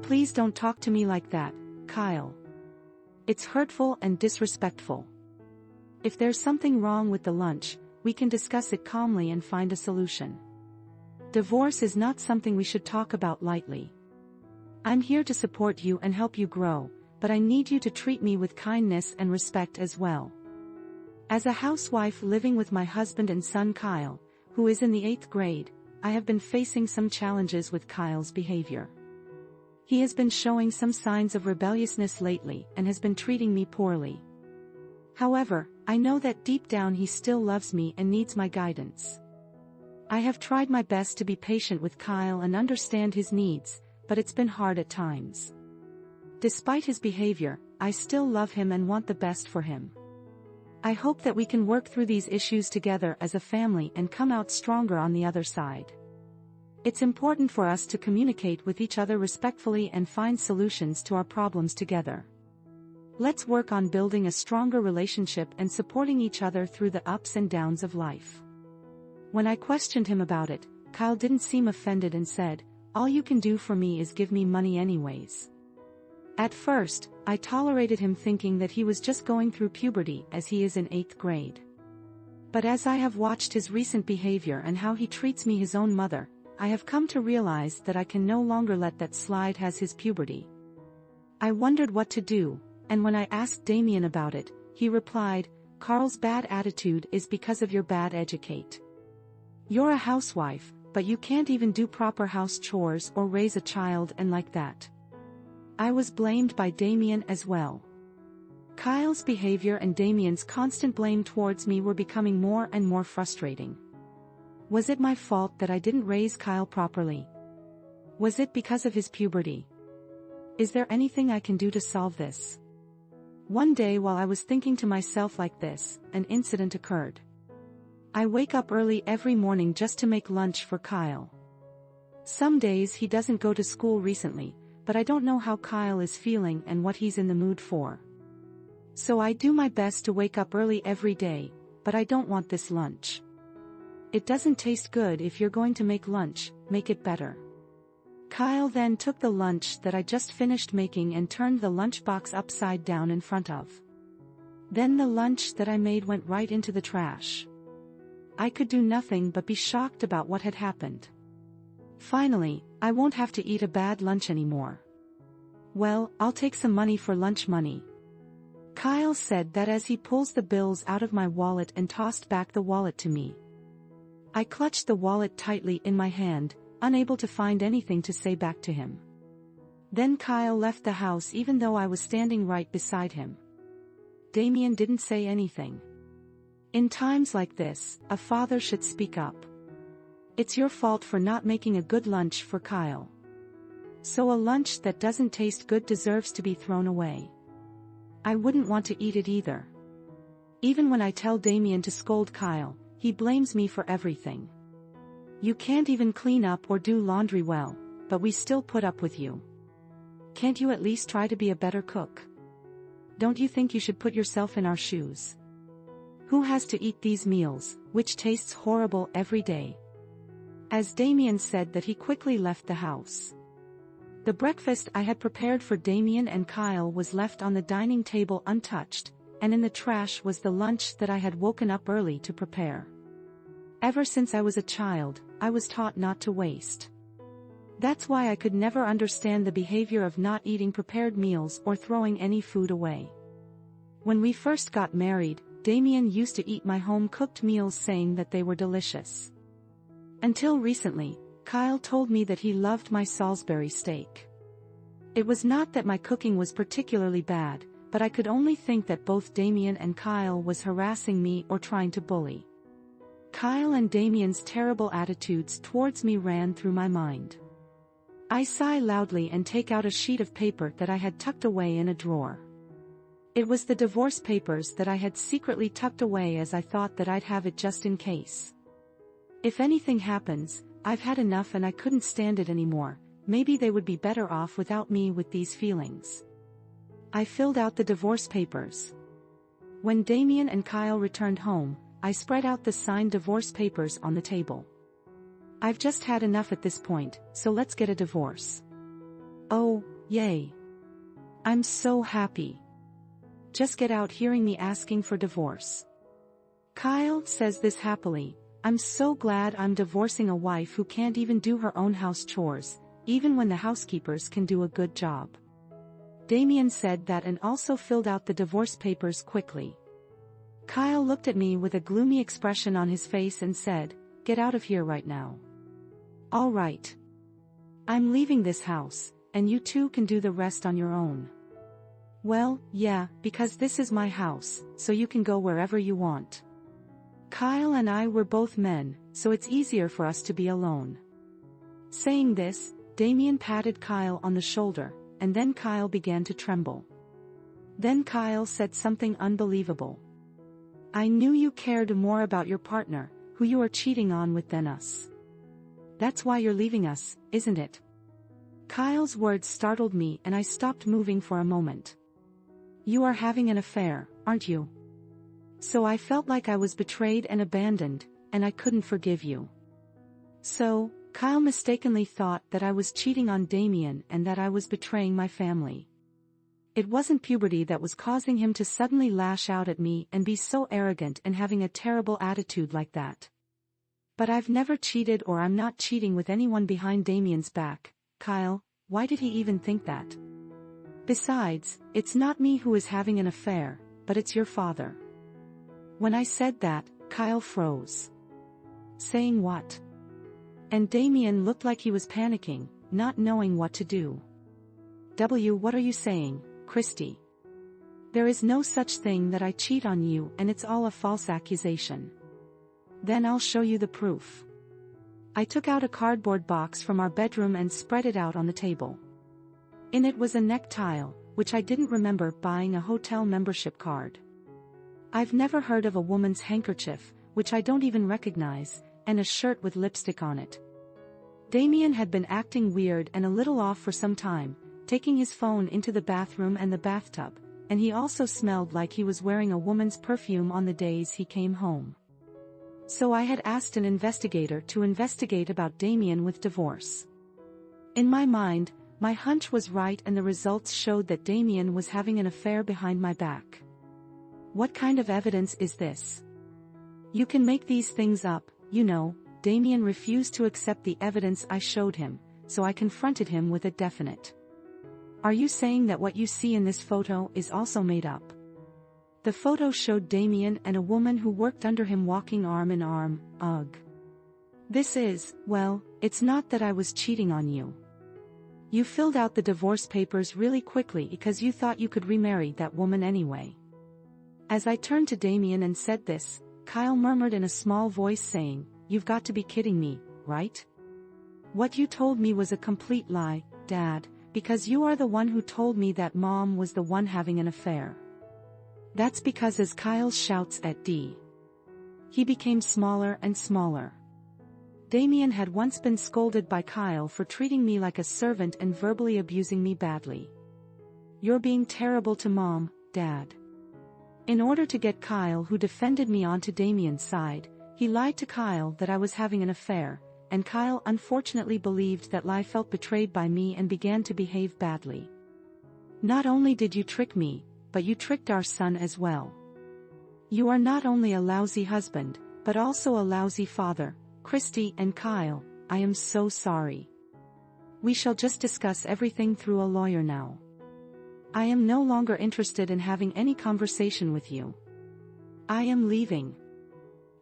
Please don't talk to me like that, Kyle. It's hurtful and disrespectful. If there's something wrong with the lunch, we can discuss it calmly and find a solution. Divorce is not something we should talk about lightly. I'm here to support you and help you grow, but I need you to treat me with kindness and respect as well. As a housewife living with my husband and son Kyle, who is in the 8th grade, I have been facing some challenges with Kyle's behavior. He has been showing some signs of rebelliousness lately and has been treating me poorly. However, I know that deep down he still loves me and needs my guidance. I have tried my best to be patient with Kyle and understand his needs, but it's been hard at times. Despite his behavior, I still love him and want the best for him. I hope that we can work through these issues together as a family and come out stronger on the other side. It's important for us to communicate with each other respectfully and find solutions to our problems together. Let's work on building a stronger relationship and supporting each other through the ups and downs of life. When I questioned him about it, Kyle didn't seem offended and said, "All you can do for me is give me money anyways." At first, I tolerated him thinking that he was just going through puberty as he is in 8th grade. But as I have watched his recent behavior and how he treats me his own mother, I have come to realize that I can no longer let that slide as his puberty. I wondered what to do, and when I asked Damien about it, he replied, "Carl's bad attitude is because of your bad educate. You're a housewife, but you can't even do proper house chores or raise a child and like that." I was blamed by Damien as well. Kyle's behavior and Damien's constant blame towards me were becoming more and more frustrating. Was it my fault that I didn't raise Kyle properly? Was it because of his puberty? Is there anything I can do to solve this? One day while I was thinking to myself like this, an incident occurred. I wake up early every morning just to make lunch for Kyle. Some days he doesn't go to school recently, but I don't know how Kyle is feeling and what he's in the mood for. So I do my best to wake up early every day, but I don't want this lunch. It doesn't taste good. If you're going to make lunch, make it better. Kyle then took the lunch that I just finished making and turned the lunchbox upside down in front of. Then the lunch that I made went right into the trash. I could do nothing but be shocked about what had happened. Finally, I won't have to eat a bad lunch anymore. Well, I'll take some money for lunch money. Kyle said that as he pulls the bills out of my wallet and tossed back the wallet to me. I clutched the wallet tightly in my hand, unable to find anything to say back to him. Then Kyle left the house even though I was standing right beside him. Damien didn't say anything. In times like this, a father should speak up. It's your fault for not making a good lunch for Kyle. So a lunch that doesn't taste good deserves to be thrown away. I wouldn't want to eat it either. Even when I tell Damien to scold Kyle, he blames me for everything. You can't even clean up or do laundry well, but we still put up with you. Can't you at least try to be a better cook? Don't you think you should put yourself in our shoes? Who has to eat these meals, which tastes horrible every day? As Damien said that, he quickly left the house. The breakfast I had prepared for Damien and Kyle was left on the dining table untouched, and in the trash was the lunch that I had woken up early to prepare. Ever since I was a child, I was taught not to waste. That's why I could never understand the behavior of not eating prepared meals or throwing any food away. When we first got married, Damien used to eat my home-cooked meals saying that they were delicious. Until recently, Kyle told me that he loved my Salisbury steak. It was not that my cooking was particularly bad, but I could only think that both Damien and Kyle was harassing me or trying to bully. Kyle and Damien's terrible attitudes towards me ran through my mind. I sigh loudly and take out a sheet of paper that I had tucked away in a drawer. It was the divorce papers that I had secretly tucked away as I thought that I'd have it just in case. If anything happens, I've had enough and I couldn't stand it anymore. Maybe they would be better off without me with these feelings. I filled out the divorce papers. When Damien and Kyle returned home, I spread out the signed divorce papers on the table. I've just had enough at this point, so let's get a divorce. Oh, Yay. I'm so happy. Just get out hearing me asking for divorce. Kyle says this happily. I'm so glad I'm divorcing a wife who can't even do her own house chores, even when the housekeepers can do a good job. Damien said that and also filled out the divorce papers quickly. Kyle looked at me with a gloomy expression on his face and said, "Get out of here right now." "All right. I'm leaving this house, and you two can do the rest on your own." "Well, yeah, because this is my house, so you can go wherever you want." Kyle and I were both men, so it's easier for us to be alone. Saying this, Damien patted Kyle on the shoulder, and then Kyle began to tremble. Then Kyle said something unbelievable. "I knew you cared more about your partner, who you are cheating on with, than us. That's why you're leaving us, isn't it?" Kyle's words startled me and I stopped moving for a moment. "You are having an affair, aren't you? So I felt like I was betrayed and abandoned, and I couldn't forgive you." So, Kyle mistakenly thought that I was cheating on Damien and that I was betraying my family. It wasn't puberty that was causing him to suddenly lash out at me and be so arrogant and having a terrible attitude like that. But I've never cheated, or I'm not cheating with anyone behind Damien's back. Kyle, why did he even think that? Besides, it's not me who is having an affair, but it's your father. When I said that, Kyle froze. Saying what? And Damien looked like he was panicking, not knowing what to do. What are you saying, Christy? There is no such thing that I cheat on you, and it's all a false accusation. Then I'll show you the proof. I took out a cardboard box from our bedroom and spread it out on the table. In it was a neck tile, which I didn't remember buying a hotel membership card. I've never heard of a woman's handkerchief, which I don't even recognize, and a shirt with lipstick on it. Damien had been acting weird and a little off for some time, taking his phone into the bathroom and the bathtub, and he also smelled like he was wearing a woman's perfume on the days he came home. So I had asked an investigator to investigate about Damien with divorce. In my mind, my hunch was right and the results showed that Damien was having an affair behind my back. What kind of evidence is this? You can make these things up, you know. Damien refused to accept the evidence I showed him, so I confronted him with a definite. Are you saying that what you see in this photo is also made up? The photo showed Damien and a woman who worked under him walking arm in arm. Ugh. This is, well, it's not that I was cheating on you. You filled out the divorce papers really quickly because you thought you could remarry that woman anyway. As I turned to Damien and said this, Kyle murmured in a small voice saying, "You've got to be kidding me, right? What you told me was a complete lie, Dad, because you are the one who told me that Mom was the one having an affair." That's because as Kyle shouts at D, he became smaller and smaller. Damien had once been scolded by Kyle for treating me like a servant and verbally abusing me badly. "You're being terrible to Mom, Dad." In order to get Kyle, who defended me, onto Damien's side, he lied to Kyle that I was having an affair, and Kyle unfortunately believed that lie, felt betrayed by me and began to behave badly. Not only did you trick me, but you tricked our son as well. You are not only a lousy husband, but also a lousy father, Christy and Kyle. I am so sorry. We shall just discuss everything through a lawyer now. I am no longer interested in having any conversation with you. I am leaving.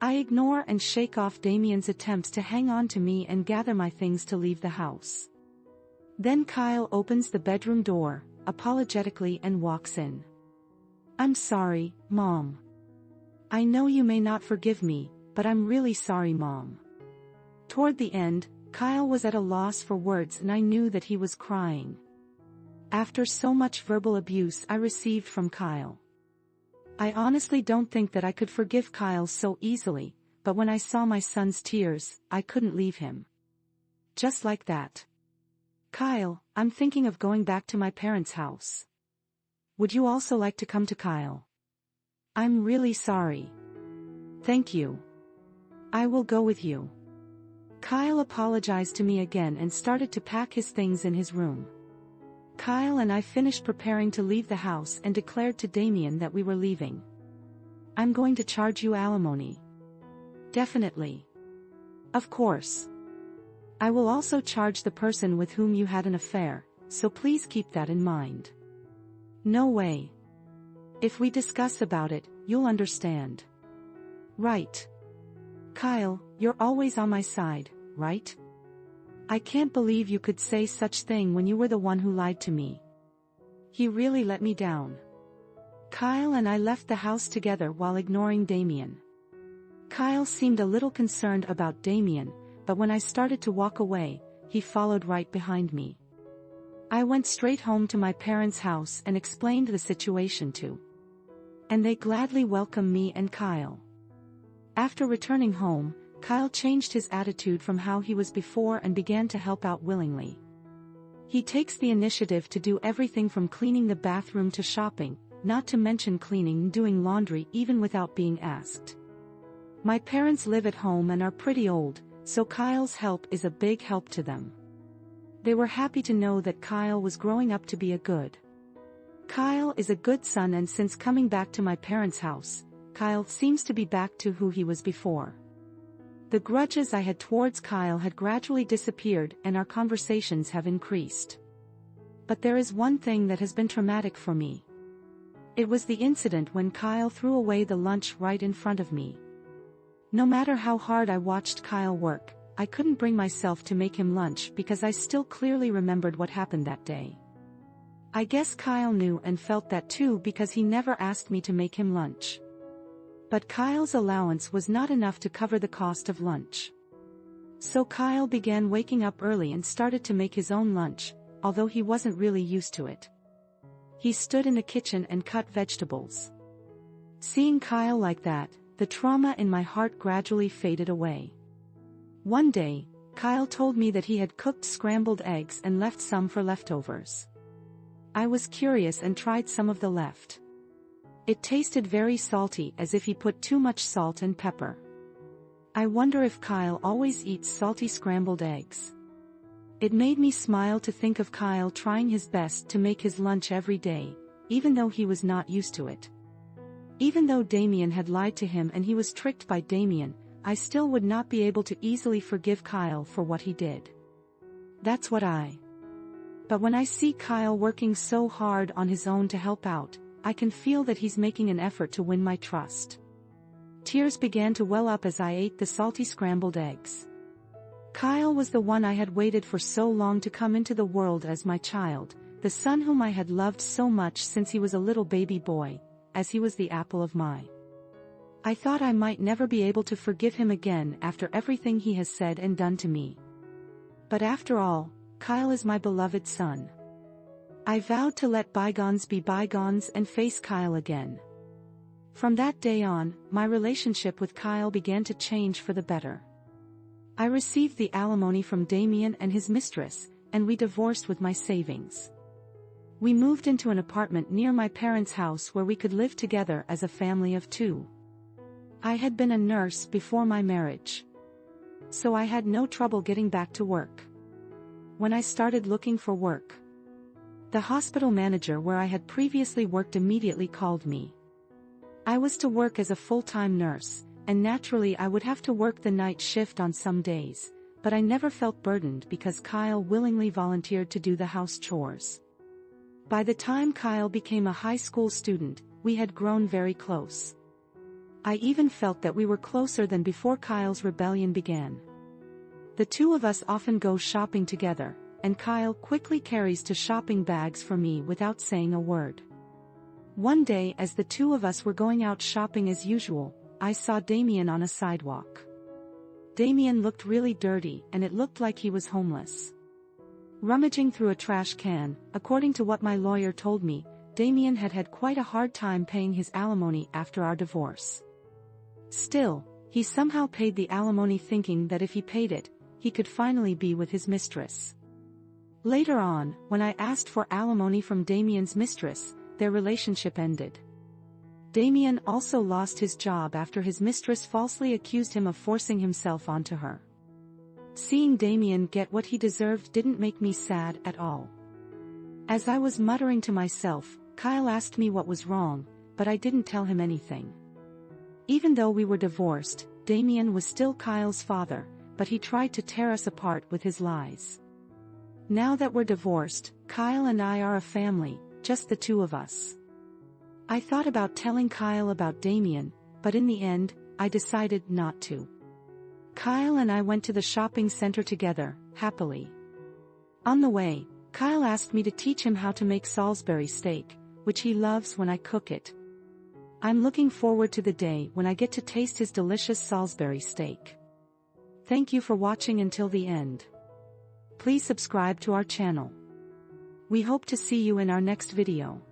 I ignore and shake off Damien's attempts to hang on to me and gather my things to leave the house. Then Kyle opens the bedroom door, apologetically, and walks in. "I'm sorry, Mom. I know you may not forgive me, but I'm really sorry, Mom." Toward the end, Kyle was at a loss for words and I knew that he was crying. After so much verbal abuse I received from Kyle, I honestly don't think that I could forgive Kyle so easily, but when I saw my son's tears, I couldn't leave him. Just like that. "Kyle, I'm thinking of going back to my parents' house. Would you also like to come to Kyle?" "I'm really sorry." "Thank you. I will go with you." Kyle apologized to me again and started to pack his things in his room. Kyle and I finished preparing to leave the house and declared to Damien that we were leaving. "I'm going to charge you alimony." "Definitely. Of course. I will also charge the person with whom you had an affair, so please keep that in mind." "No way. If we discuss about it, you'll understand." "Right. Kyle, you're always on my side, right? I can't believe you could say such thing when you were the one who lied to me. He really let me down." Kyle and I left the house together while ignoring Damien. Kyle seemed a little concerned about Damien, but when I started to walk away, he followed right behind me. I went straight home to my parents' house and explained the situation to. And they gladly welcomed me and Kyle. After returning home, Kyle changed his attitude from how he was before and began to help out willingly. He takes the initiative to do everything from cleaning the bathroom to shopping, not to mention cleaning and doing laundry even without being asked. My parents live at home and are pretty old, so Kyle's help is a big help to them. They were happy to know that Kyle was growing up to be a good. Kyle is a good son, and since coming back to my parents' house, Kyle seems to be back to who he was before. The grudges I had towards Kyle had gradually disappeared and our conversations have increased. But there is one thing that has been traumatic for me. It was the incident when Kyle threw away the lunch right in front of me. No matter how hard I watched Kyle work, I couldn't bring myself to make him lunch because I still clearly remembered what happened that day. I guess Kyle knew and felt that too because he never asked me to make him lunch. But Kyle's allowance was not enough to cover the cost of lunch. So Kyle began waking up early and started to make his own lunch, although he wasn't really used to it. He stood in the kitchen and cut vegetables. Seeing Kyle like that, the trauma in my heart gradually faded away. One day, Kyle told me that he had cooked scrambled eggs and left some for leftovers. I was curious and tried some of the left. It tasted very salty, as if he put too much salt and pepper. I wonder if Kyle always eats salty scrambled eggs. It made me smile to think of Kyle trying his best to make his lunch every day, even though he was not used to it. Even though Damien had lied to him and he was tricked by Damien, I still would not be able to easily forgive Kyle for what he did. That's what I. But when I see Kyle working so hard on his own to help out, I can feel that he's making an effort to win my trust. Tears began to well up as I ate the salty scrambled eggs. Kyle was the one I had waited for so long to come into the world as my child, the son whom I had loved so much since he was a little baby boy, as he was the apple of my. I thought I might never be able to forgive him again after everything he has said and done to me. But after all, Kyle is my beloved son. I vowed to let bygones be bygones and face Kyle again. From that day on, my relationship with Kyle began to change for the better. I received the alimony from Damien and his mistress, and we divorced with my savings. We moved into an apartment near my parents' house where we could live together as a family of two. I had been a nurse before my marriage, so I had no trouble getting back to work. When I started looking for work, the hospital manager where I had previously worked immediately called me. I was to work as a full-time nurse, and naturally I would have to work the night shift on some days, but I never felt burdened because Kyle willingly volunteered to do the house chores. By the time Kyle became a high school student, we had grown very close. I even felt that we were closer than before Kyle's rebellion began. The two of us often go shopping together, and Kyle quickly carries two shopping bags for me without saying a word. One day, as the two of us were going out shopping as usual, I saw Damien on a sidewalk. Damien looked really dirty and it looked like he was homeless. Rummaging through a trash can, according to what my lawyer told me, Damien had had quite a hard time paying his alimony after our divorce. Still, he somehow paid the alimony thinking that if he paid it, he could finally be with his mistress. Later on, when I asked for alimony from Damien's mistress, their relationship ended. Damien also lost his job after his mistress falsely accused him of forcing himself onto her. Seeing Damien get what he deserved didn't make me sad at all. As I was muttering to myself, Kyle asked me what was wrong, but I didn't tell him anything. Even though we were divorced, Damien was still Kyle's father, but he tried to tear us apart with his lies. Now that we're divorced, Kyle and I are a family, just the two of us. I thought about telling Kyle about Damien, but in the end, I decided not to. Kyle and I went to the shopping center together, happily. On the way, Kyle asked me to teach him how to make Salisbury steak, which he loves when I cook it. I'm looking forward to the day when I get to taste his delicious Salisbury steak. Thank you for watching until the end. Please subscribe to our channel. We hope to see you in our next video.